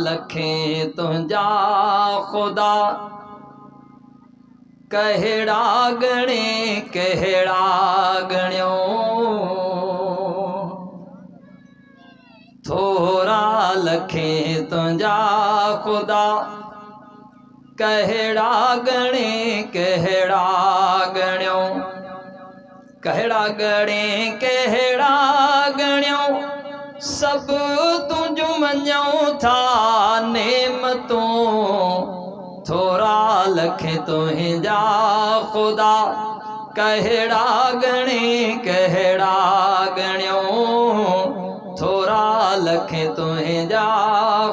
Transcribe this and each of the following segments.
लखें तुंहिंजा खुदा कहड़ा गणे कहड़ा गण्यों थोरा लखें तुंहिंजा खुदा कहड़ा गणे कहड़ा गण्यों कहड़ा गणे कहड़ा गण्यों सब तुझ मञूं था नेमतों थोरा लखें तुंहिंजा खुदा कहड़ा गणे कहड़ा गण्यों थोरा लखें तुंहिंजा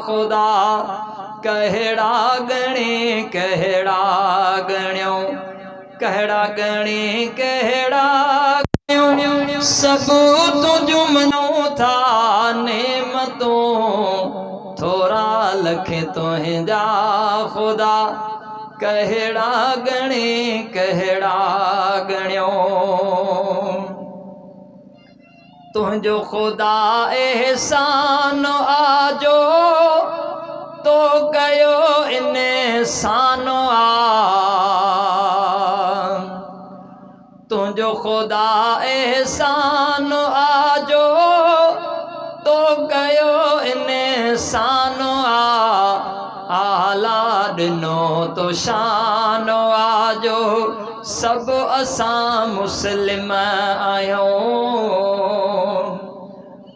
खुदा कहड़ा गणे कहड़ा गण्यों कहड़ा गणे कहड़ा गण्यों सब तुझ मञूं था नेमतों थोरा लखें तुंहिंजा खुदा कहड़ा गणे कहड़ा गण्यों तुंहिंजो खुदा एहसान आजो तो गयो इंसान आ तुंहिंजो खुदा एहसान आजो तो गयो इंसान आला ॾिनो तो शान आजो सब असां मुस्लिम आहियूं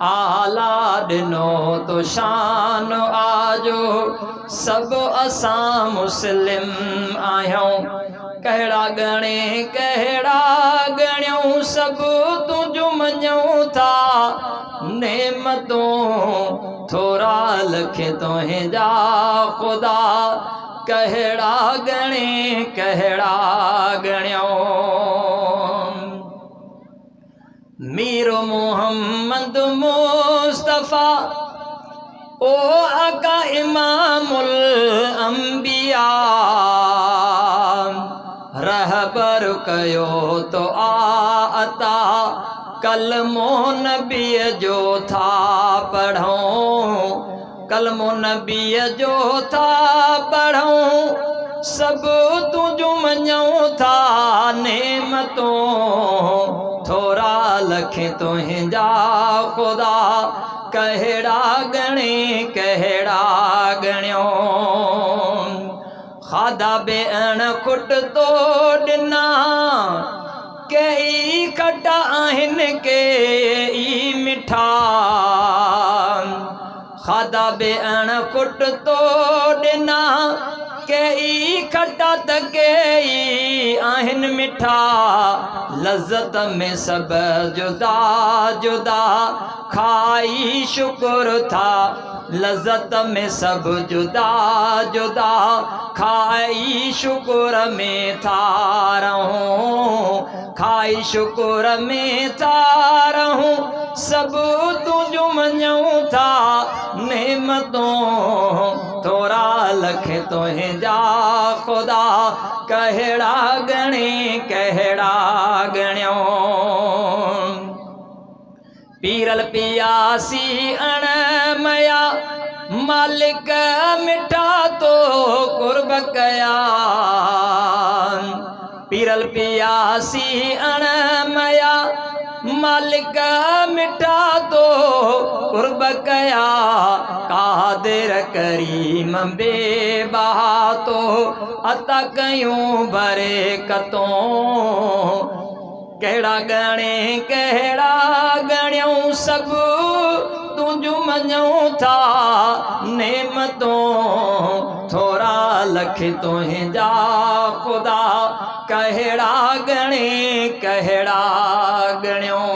आला ॾिनो तो शान आजो सब असां मुस्लिम आहियूं कहड़ा गणे कहड़ा गण्यों सब तुझ मञूं था नेमतों थोरा लखें तुंहिंजा खुदा कहड़ा गणे कहड़ा गण्यों मीर मोहम्मद मुस्तफा ओ आका इमामुल अंबिया रहबर कयो तो आता कलमो नबी जो था पढ़ूं कलमो नबी जो था पढ़ूं सब तुझ मञूं था नेमतों थोरा लखें तुंहिंजा खुदा कहड़ा गणे कहड़ा गण्यों खाधा बेअण खुट तो ॾिना कई खटा आहिनि के ई मिठा खाधा बेअण खुट तो ॾिना कई खटा त कई आहिनि मिठा लज़्ज़त में सब जुदा जुदा खाई शुक्र था लज़्ज़त में सब जुदा जुदा खाई शुक्र में था रहूं खाई शुक्र में था रहूं सब तुझ मञूं था नेमतों थोरा लखें तुंहिंजा खुदा कहड़ा गणे कहड़ा गण्यों पीरल पियासी अणमया मालिक मिठा तो कुर्ब कया पीरल पियासी अणमया मालिक मिठा तो कुर्ब कया कादिर करीम बेबहा तो अता कयूं बरकतों कहड़ा गणे कहड़ा गण्यों सब तुझ मञूं था नेमतों थोरा लखें तुंहिंजा खुदा कहड़ा गणे कहड़ा गण्यों।